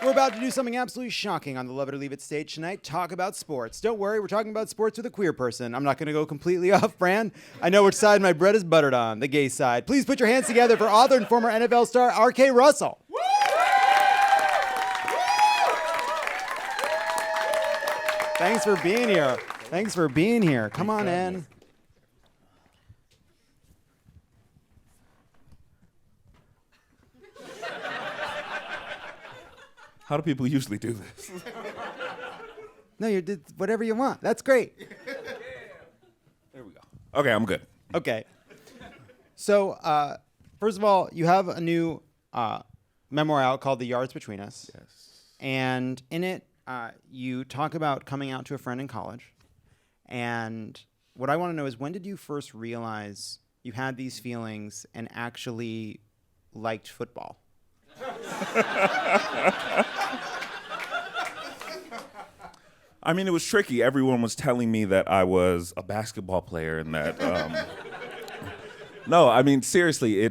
We're about to do something absolutely shocking on the Love It or Leave It stage tonight. Talk about sports. Don't worry, we're talking about sports with a queer person. I'm not going to go completely off brand. I know which side my bread is buttered on, the gay side. Please put your hands together for author and former NFL star R.K. Russell. Thanks for being here. Thanks for being here. Come on in. How do people usually do this? No, you did whatever you want. That's great. There we go. Okay, I'm good. Okay. So, first of all, you have a new memoir out called The Yards Between Us. Yes. And in it, you talk about coming out to a friend in college. And what I want to know is, when did you first realize you had these feelings and actually liked football? I mean, it was tricky. Everyone was telling me that I was a basketball player and that... No, I mean, seriously,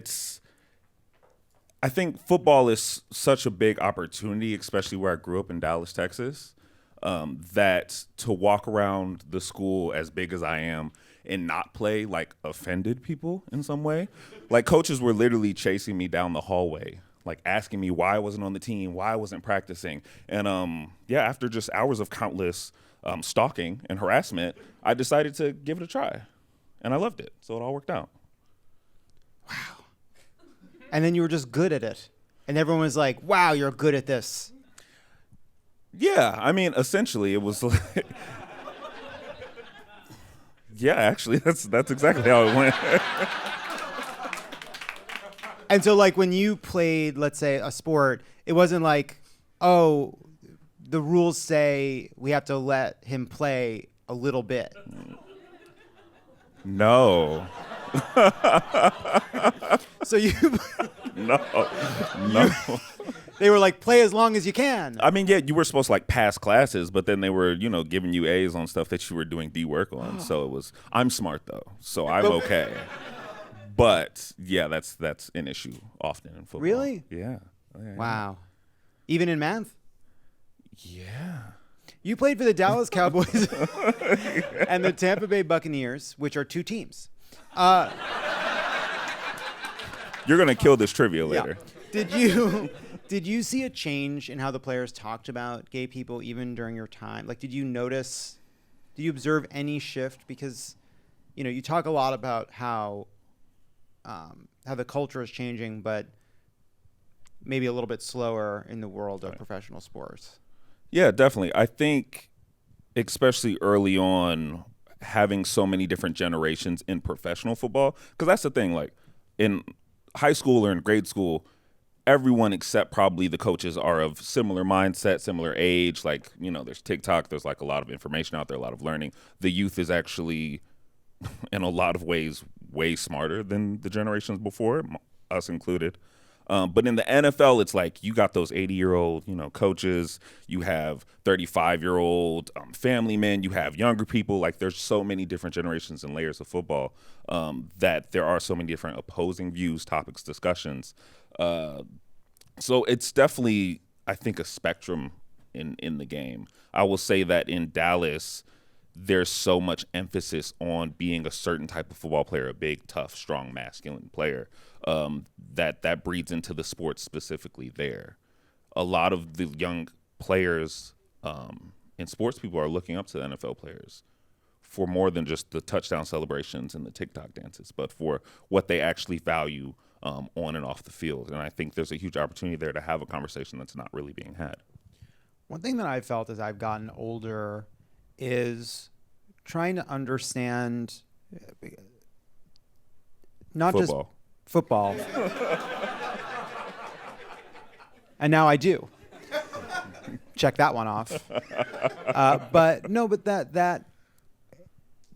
I think football is such a big opportunity, especially where I grew up in Dallas, Texas, that to walk around the school as big as I am and not play, like, offended people in some way. Like, coaches were literally chasing me down the hallway, like asking me why I wasn't on the team, why I wasn't practicing. And after just hours of countless stalking and harassment, I decided to give it a try. And I loved it, so it all worked out. Wow. And then you were just good at it. And everyone was like, wow, you're good at this. Yeah, I mean, essentially it was like... Yeah, actually, that's exactly how it went. And so, like, when you played, let's say, a sport, it wasn't like, oh, the rules say we have to let him play a little bit. No. So you... No. They were like, play as long as you can. I mean, yeah, you were supposed to, like, pass classes, but then they were, giving you A's on stuff that you were doing D work on. So it was, I'm smart, though, so I'm okay. But, yeah, that's an issue often in football. Really? Yeah. Wow. Even in math? Yeah. You played for the Dallas Cowboys and the Tampa Bay Buccaneers, which are two teams. You're going to kill this trivia later. Yeah. Did you see a change in how the players talked about gay people even during your time? Like, did you observe any shift? Because, you talk a lot about how the culture is changing, but maybe a little bit slower in the world of professional sports. Yeah, definitely. I think, especially early on, having so many different generations in professional football, because that's the thing, like, in high school or in grade school, everyone except probably the coaches are of similar mindset, similar age. Like, there's TikTok, there's like a lot of information out there, a lot of learning. The youth is actually, in a lot of ways, way smarter than the generations before, us included. But in the NFL, it's like you got those 80-year-old, coaches. You have 35-year-old family men. You have younger people. Like, there's so many different generations and layers of football that there are so many different opposing views, topics, discussions. So it's definitely, I think, a spectrum in the game. I will say that in Dallas, there's so much emphasis on being a certain type of football player, a big, tough, strong, masculine player, that breeds into the sport specifically there. A lot of the young players in sports, people are looking up to the NFL players for more than just the touchdown celebrations and the TikTok dances, but for what they actually value on and off the field. And I think there's a huge opportunity there to have a conversation that's not really being had. One thing that I've felt as I've gotten older is trying to understand not football. Just football. And now I do. Check that one off. But that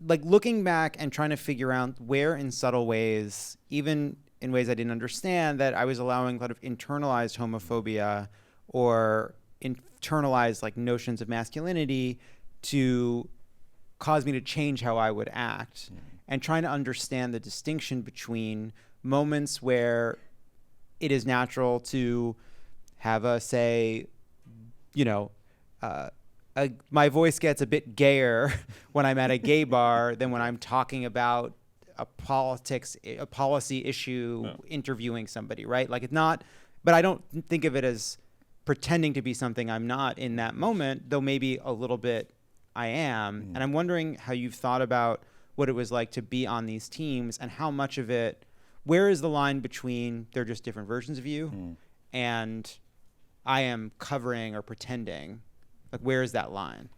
like looking back and trying to figure out where in subtle ways, even in ways I didn't understand, that I was allowing kind of internalized homophobia or internalized like notions of masculinity to cause me to change how I would act, and trying to understand the distinction between moments where it is natural to have a, say, you know, my voice gets a bit gayer when I'm at a gay bar than when I'm talking about a policy issue, interviewing somebody, right? Like, it's not, but I don't think of it as pretending to be something I'm not in that moment, though maybe a little bit I am. And I'm wondering how you've thought about what it was like to be on these teams, and how much of it, where is the line between they're just different versions of you and I am covering or pretending? Like, where is that line?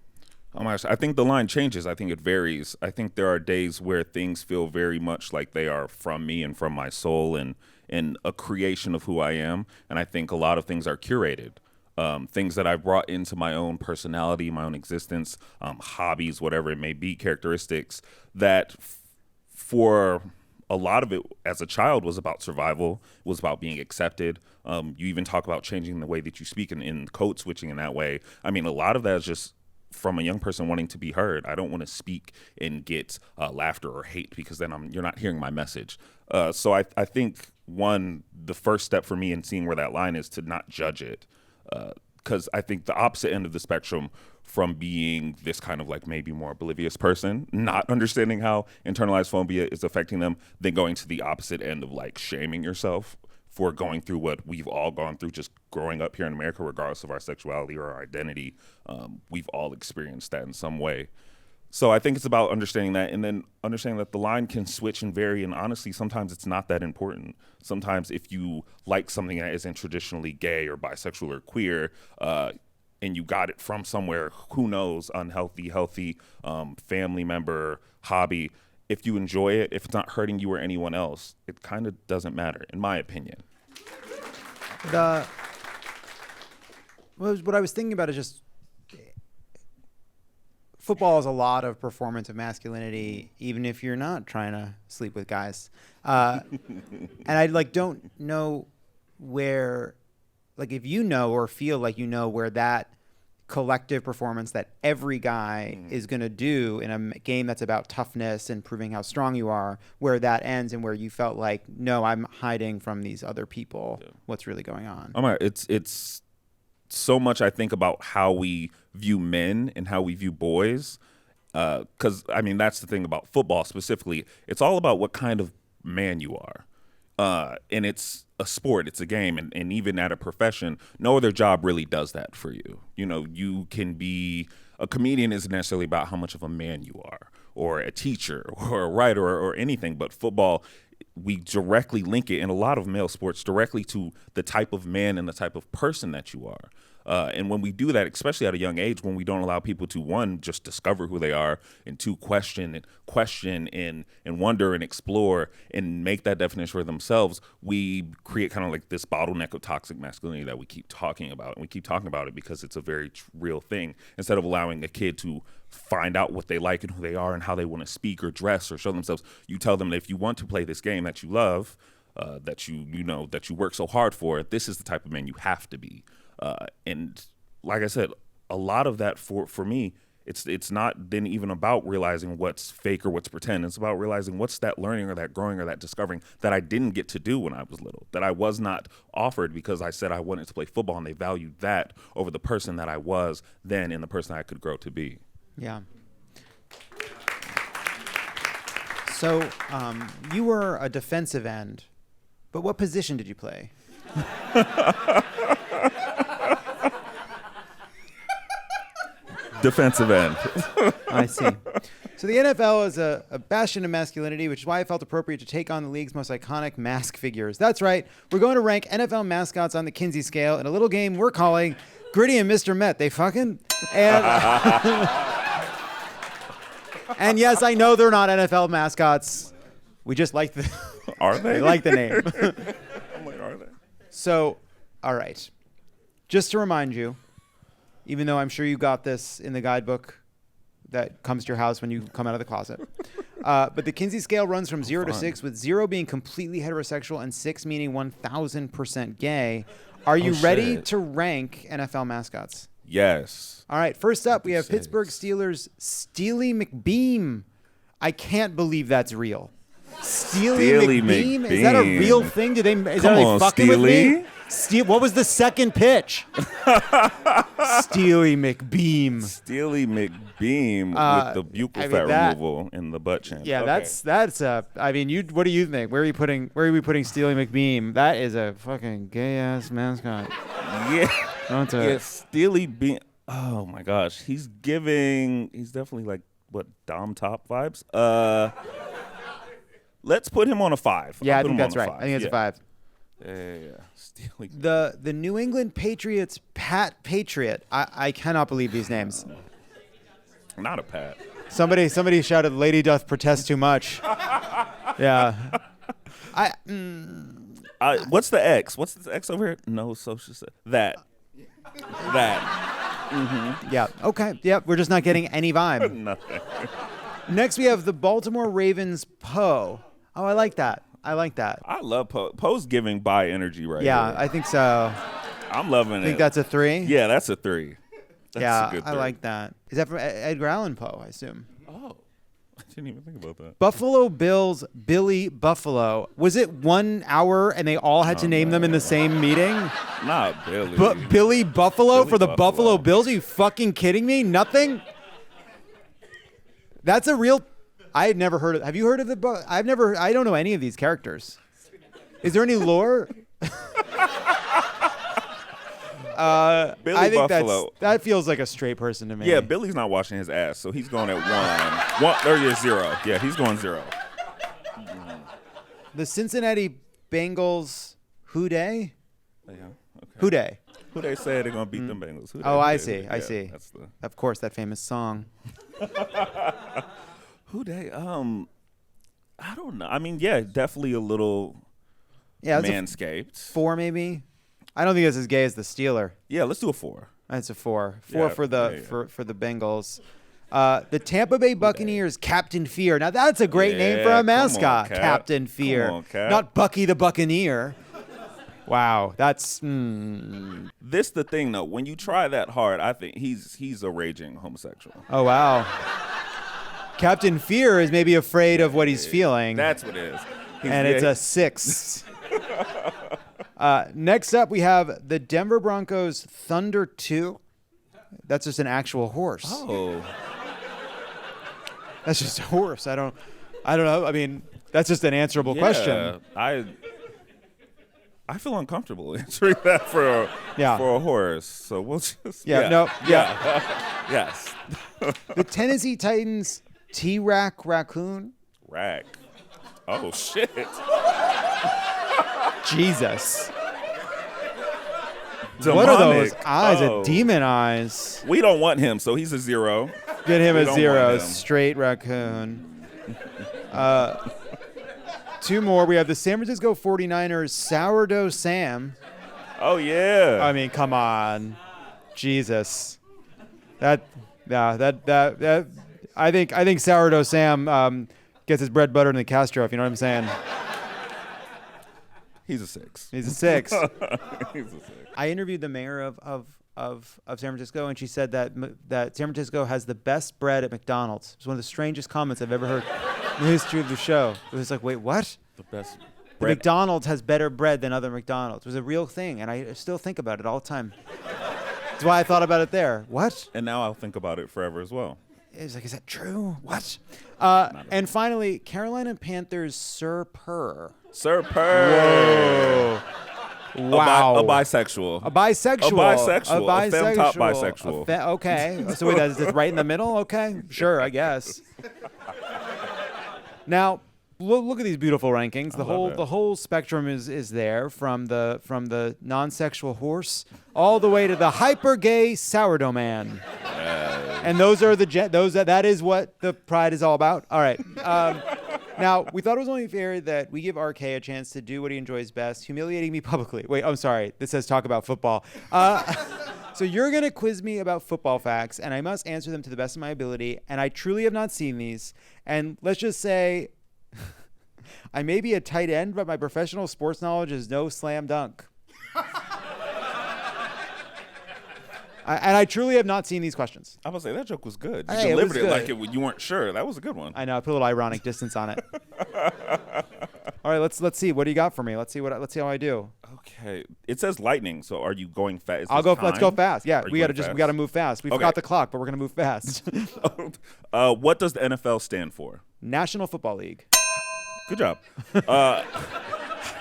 Oh my gosh, I think the line changes. I think it varies. I think there are days where things feel very much like they are from me and from my soul and a creation of who I am. And I think a lot of things are curated. Things that I brought into my own personality, my own existence, hobbies, whatever it may be, characteristics that for a lot of it as a child was about survival, was about being accepted. You even talk about changing the way that you speak and code switching in that way. I mean, a lot of that is just from a young person wanting to be heard. I don't want to speak and get laughter or hate, because then you're not hearing my message. So I think, the first step for me in seeing where that line is to not judge it. Because I think the opposite end of the spectrum from being this kind of like maybe more oblivious person, not understanding how internalized phobia is affecting them, then going to the opposite end of like shaming yourself for going through what we've all gone through just growing up here in America, regardless of our sexuality or our identity. We've all experienced that in some way. So I think it's about understanding that, and then understanding that the line can switch and vary. And honestly, sometimes it's not that important. Sometimes if you like something that isn't traditionally gay or bisexual or queer, and you got it from somewhere, who knows, unhealthy, healthy, family member, hobby, if you enjoy it, if it's not hurting you or anyone else, it kind of doesn't matter, in my opinion. What I was thinking about is just, football is a lot of performance of masculinity, even if you're not trying to sleep with guys. And I don't know where, if you know or feel like you know where that collective performance that every guy is going to do in a game that's about toughness and proving how strong you are, where that ends and where you felt like, no, I'm hiding from these other people. Yeah. What's really going on? It's so much, I think, about how we view men and how we view boys. Because, that's the thing about football specifically. It's all about what kind of man you are. And it's a sport, it's a game, and even at a profession, no other job really does that for you. You can be a comedian isn't necessarily about how much of a man you are, or a teacher, or a writer, or anything, but football, we directly link it in a lot of male sports directly to the type of man and the type of person that you are. And when we do that, especially at a young age, when we don't allow people to, one, just discover who they are, and two, question and wonder and explore and make that definition for themselves, we create kind of like this bottleneck of toxic masculinity that we keep talking about. And we keep talking about it because it's a very real thing. Instead of allowing a kid to find out what they like and who they are and how they want to speak or dress or show themselves, you tell them that if you want to play this game that you love, that you work so hard for, this is the type of man you have to be. And like I said, a lot of that for me, it's not then even about realizing what's fake or what's pretend. It's about realizing what's that learning or that growing or that discovering that I didn't get to do when I was little, that I was not offered because I said I wanted to play football, and they valued that over the person that I was then and the person I could grow to be. Yeah. So you were a defensive end, but what position did you play? Defensive end. I see. So the NFL is a bastion of masculinity, which is why I felt appropriate to take on the league's most iconic mask figures. That's right. We're going to rank NFL mascots on the Kinsey Scale in a little game we're calling Gritty and Mr. Met. They fucking... And yes, I know they're not NFL mascots. We just like the... Are they? We like the name. I'm like, are they? So, all right. Just to remind you, even though I'm sure you got this in the guidebook that comes to your house when you come out of the closet. But the Kinsey Scale runs from 0 to 6, with 0 being completely heterosexual and 6 meaning 1,000% gay. Are you ready to rank NFL mascots? Yes. All right. First up, we have Pittsburgh Steelers' Steely McBeam. I can't believe that's real. Steely McBeam? Is that a real thing? Are they fucking with me? What was the second pitch? Steely McBeam. Steely McBeam with the buccal fat removal in the butt chin. Yeah, okay. that's I mean, what do you think? Where are we putting Steely McBeam? That is a fucking gay ass mascot. Yeah. Yeah, Steely Beam. Oh my gosh, he's definitely like what, Dom Top vibes. Let's put him on a 5. Yeah, I think that's right. I think it's a 5. Yeah. Steely. The New England Patriots Pat Patriot. I cannot believe these names. Not a Pat. Somebody shouted, "Lady doth protest too much." Yeah. What's the X? What's the X over here? No social. That. Mm-hmm. Yeah. Okay. Yeah. We're just not getting any vibe. Nothing. Next, we have the Baltimore Ravens Poe. Oh, I like that. I love Poe. Poe's giving bi energy right Yeah, here. I think so. I'm loving it. I think that's a 3. Yeah, that's a 3. That's a good 3. I like that. Is that from Edgar Allan Poe, I assume? Oh, I didn't even think about that. Buffalo Bills Billy Buffalo. Was it 1 hour and they all had to name them in the same meeting? Not Billy. Billy Buffalo Billy for the Buffalo. Buffalo Bills? Are you fucking kidding me? Nothing? That's a real... I had never heard of... Have you heard of the... I don't know any of these characters. Is there any lore? Billy I think Buffalo. that feels like a straight person to me. Yeah, Billy's not washing his ass, so he's going at 1. There is 0. Yeah, he's going 0. The Cincinnati Bengals Who Dey? Yeah, okay. Who Dey? Who they say they're going to beat them Bengals? Who Oh, they? I see. I see. That's the... Of course, that famous song. Who they? I don't know. I mean, yeah, definitely a little manscaped. 4 maybe. I don't think it's as gay as the Steeler. Yeah, let's do a 4. That's a 4. 4 Yeah, for the yeah. for the Bengals. The Tampa Bay Buccaneers Captain Fear. Now that's a great name for a mascot. Cap. Captain Fear. Come on, Cap. Not Bucky the Buccaneer. Wow, that's This the thing though. When you try that hard, I think he's a raging homosexual. Oh wow. Captain Fear is maybe afraid of what he's feeling. That's what it is. And it's a 6. Next up, we have the Denver Broncos Thunder 2. That's just an actual horse. Oh. That's just a horse. I don't know. I mean, that's just an answerable question. I feel uncomfortable answering that for a horse. So we'll just yes. The Tennessee Titans T-Rack Raccoon. Rack. Oh shit. Jesus. Demonic. What are those eyes? Oh. Demon eyes. We don't want him, so he's a 0. Get him We a don't 0. want him. Straight raccoon. 2 more. We have the San Francisco 49ers Sourdough Sam. Oh yeah. I mean, come on. Jesus. I think Sourdough Sam gets his bread buttered in the Castro, if you know what I'm saying. He's a 6. He's a 6. He's a 6. I interviewed the mayor of San Francisco, and she said that San Francisco has the best bread at McDonald's. It's one of the strangest comments I've ever heard in the history of the show. It was like, wait, what? The best The bread. McDonald's has better bread than other McDonald's. It was a real thing, and I still think about it all the time. That's why I thought about it there. What? And now I'll think about it forever as well. It's like, is that true? What? And finally, Carolina Panthers Sir Purr. Sir Purr. Whoa. Wow. A bisexual. A bisexual. A femme-top bisexual. Okay. So wait, that's right in the middle? Okay. Sure, I guess. Now, look at these beautiful rankings. The whole spectrum is there from the non-sexual horse all the way to the hyper gay sourdough man. And that is what the pride is all about. All right. Now, we thought it was only fair that we give RK a chance to do what he enjoys best, humiliating me publicly. Wait, I'm sorry. This says talk about football. So you're going to quiz me about football facts, and I must answer them to the best of my ability. And I truly have not seen these. And let's just say I may be a tight end, but my professional sports knowledge is no slam dunk. And I truly have not seen these questions. I was say that joke was good. You Hey, it was delivered it good. like you weren't sure. That was a good one. I know. I put a little ironic distance on it. All right, let's see. What do you got for me? Let's see how I do. Okay. It says lightning. So are you going fast? I'll go. Let's go fast. Yeah, Are you we going got to move fast. We forgot Okay. the clock, but we're gonna move fast. What does the NFL stand for? National Football League. Good job.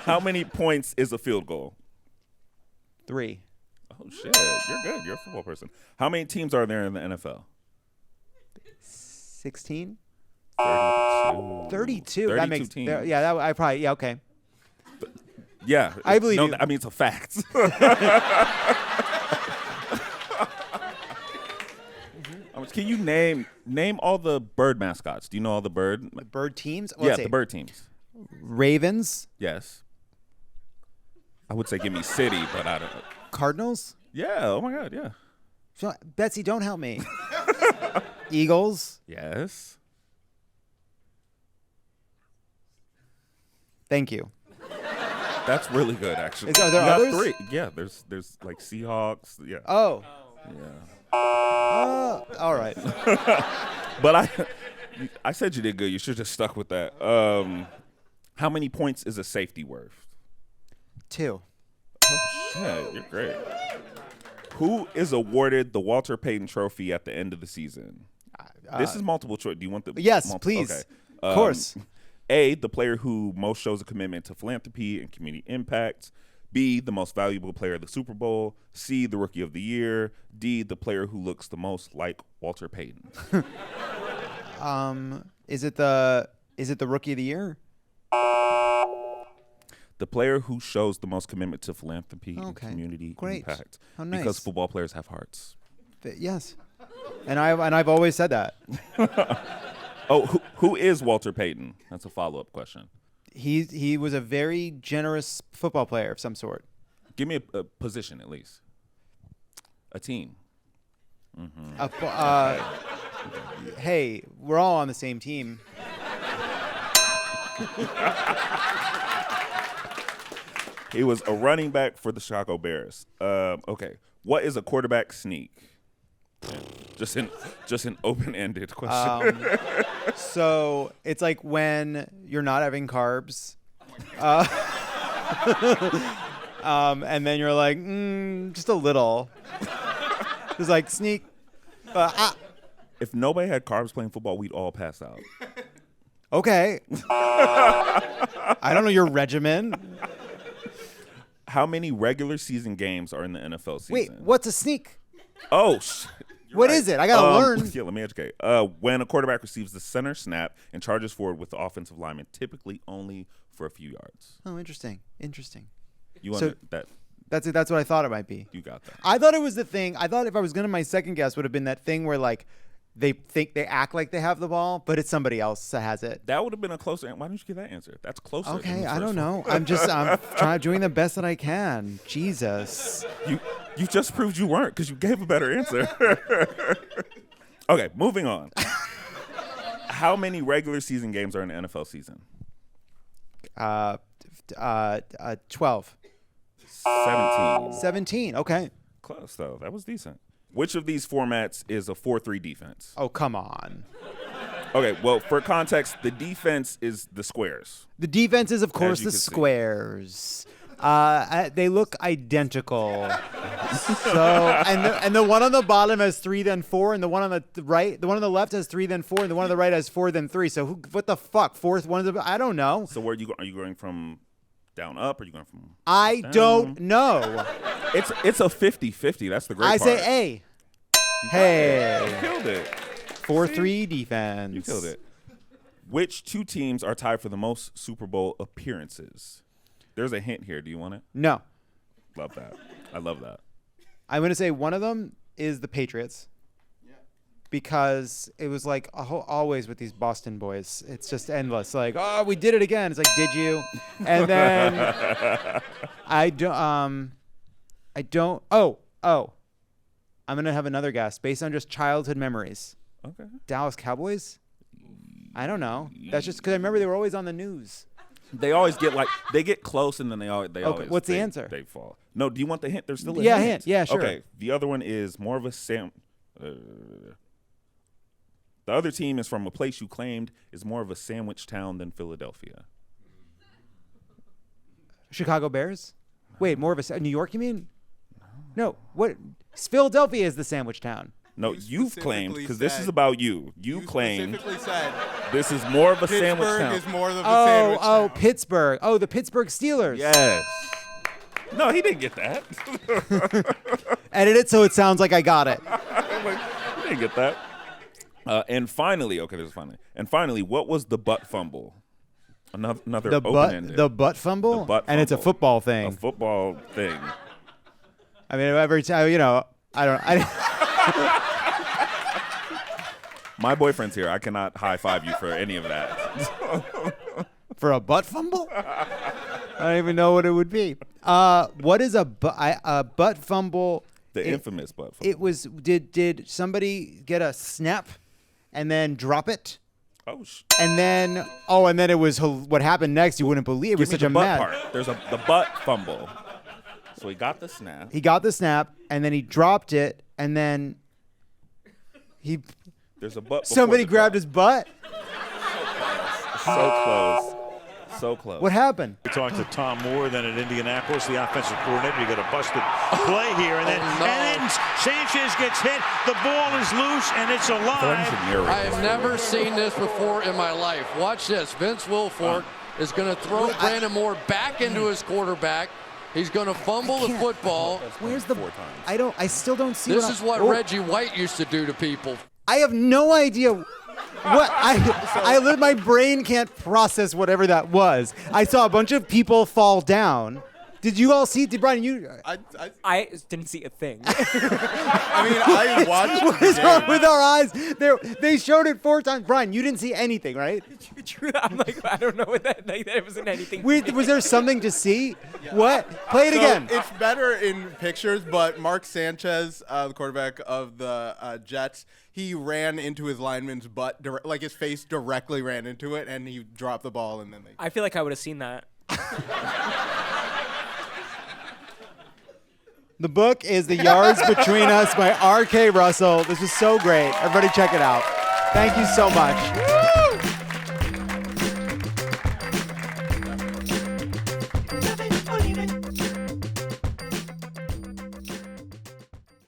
How many points is a field goal? 3. Oh shit, you're good. You're a football person. How many teams are there in the NFL? 16. 32. 32. 32 That makes teams. Yeah, that I probably okay. Yeah, I believe no, you. I mean, it's a fact. Can you name all the bird mascots? Do you know all the bird? Bird teams. Yeah, the bird teams. Ravens, Yes. I would say give me city, but I don't know. Cardinals. Yeah. Oh my God. Yeah. So, Betsy, don't help me. Eagles. Yes. Thank you. That's really good, actually. Are there You got others? 3. Yeah. There's like Seahawks. Yeah. Oh. Yeah. All right. But I said you did good. You should have just stuck with that. How many points is a safety worth? 2. Oh shit, you're great. Who is awarded the Walter Payton Trophy at the end of the season? This is multiple choice. Do you want the Yes, please. Okay. Of course. A, the player who most shows a commitment to philanthropy and community impact. B, the most valuable player of the Super Bowl. C, the rookie of the year. D, the player who looks the most like Walter Payton. Is it the rookie of the year? The player who shows the most commitment to philanthropy and Okay. community Great. impact. How nice. Because football players have hearts. Yes. And I've always said that. Oh, who is Walter Payton? That's a follow-up question. He was a very generous football player of some sort. Give me a position at least. A team. Hey, we're all on the same team. He was a running back for the Chicago Bears. Okay. What is a quarterback sneak? Just an open-ended question. So it's like when you're not having carbs, and then you're like, just a little. It's like sneak. If nobody had carbs playing football, we'd all pass out. Okay. I don't know your regimen. How many regular season games are in the NFL season? Wait, what's a sneak? Oh, What is it? I gotta learn. Yeah, let me educate. When a quarterback receives the center snap and charges forward with the offensive lineman, typically only for a few yards. Oh, interesting. You So- under that? That's it. That's what I thought it might be. You got that. I thought it was the thing. I thought if I was gonna, my second guess would have been that thing where like they act like they have the ball, but it's somebody else that has it. That would have been a closer. Why didn't you get that answer? That's closer. than Okay, the I don't first one. know. I'm doing the best that I can. Jesus. You just proved you weren't because you gave a better answer. Okay, moving on. How many regular season games are in the NFL season? 12. 17. 17. Okay. Close though. That was decent. Which of these formats is a 4-3 defense? Oh, come on. Okay, well, for context, the defense is the squares. The defense is, of course, you the can see. squares. They look identical. So, and the one on the bottom has 3, then 4, and the one on the right, the one on the left has 3, then 4, and the one on the right has 4, then 3. So, what the fuck? Fourth one of the, I don't know. So where are you going from down up? Or are you going from I down? don't know. It's a 50-50. That's the great I part. say A. Hey. You killed it. 4-3 defense. You killed it. Which two teams are tied for the most Super Bowl appearances? There's a hint here. Do you want it? No. Love that. I love that. I'm going to say one of them is the Patriots. Because it was like always with these Boston boys. It's just endless. Like, oh, we did it again. It's like, did you? And then I don't. Oh. I'm going to have another guess based on just childhood memories. Okay. Dallas Cowboys? I don't know. That's just because I remember they were always on the news. They always get they get close and then they always what's the answer? They fall. No, do you want the hint? There's still a Yeah, hint. hint. Yeah, sure. Okay. The other one is more of a the other team is from a place you claimed is more of a sandwich town than Philadelphia. Chicago Bears? Wait, more of a New York? You mean? No. What? Philadelphia is the sandwich town. No, you've claimed, because this is about you. You claimed specifically said this is more of a sandwich town. Pittsburgh is more of a sandwich town. Pittsburgh. Oh, the Pittsburgh Steelers. Yes. No, he didn't get that. Edit it so it sounds like I got it. He didn't get that. And finally, what was the butt fumble? Another open-ended. The butt fumble? The butt And it's a fumble. football thing. A football thing. I mean, every time, My boyfriend's here. I cannot high-five you for any of that. For a butt fumble? I don't even know what it would be. What is a butt fumble? The infamous butt fumble. It was. Did somebody get a snap and then drop it? And then it was what happened next. You wouldn't believe it. Was Give me such the a butt mess. part. There's the butt fumble. So he got the snap. He got the snap and then he dropped it and then There's a butt. somebody grabbed his butt. So close. So close. What happened? We talked to Tom Moore then at Indianapolis, the offensive coordinator. You got a busted play here, and then Sanchez gets hit. The ball is loose, and it's alive. I have never seen this before in my life. Watch this. Vince Wilfork is going to throw Brandon Moore back into his quarterback. He's going to fumble the football. Where's the? I still don't see. This is what Reggie White used to do to people. I have no idea. What my brain can't process whatever that was. I saw a bunch of people fall down. Did you all see? Did Brian? You? I didn't see a thing. I mean, I watched. What is wrong with our eyes? They showed it 4 times. Brian, you didn't see anything, right? True. I'm like, I don't know what that. Like, there wasn't anything. Was there something to see? What? Play it again. It's better in pictures, but Mark Sanchez, the quarterback of the Jets, he ran into his lineman's butt, like his face directly ran into it, and he dropped the ball, and then they. I feel like I would have seen that. The book is The Yards Between Us by R.K. Russell. This is so great. Everybody check it out. Thank you so much.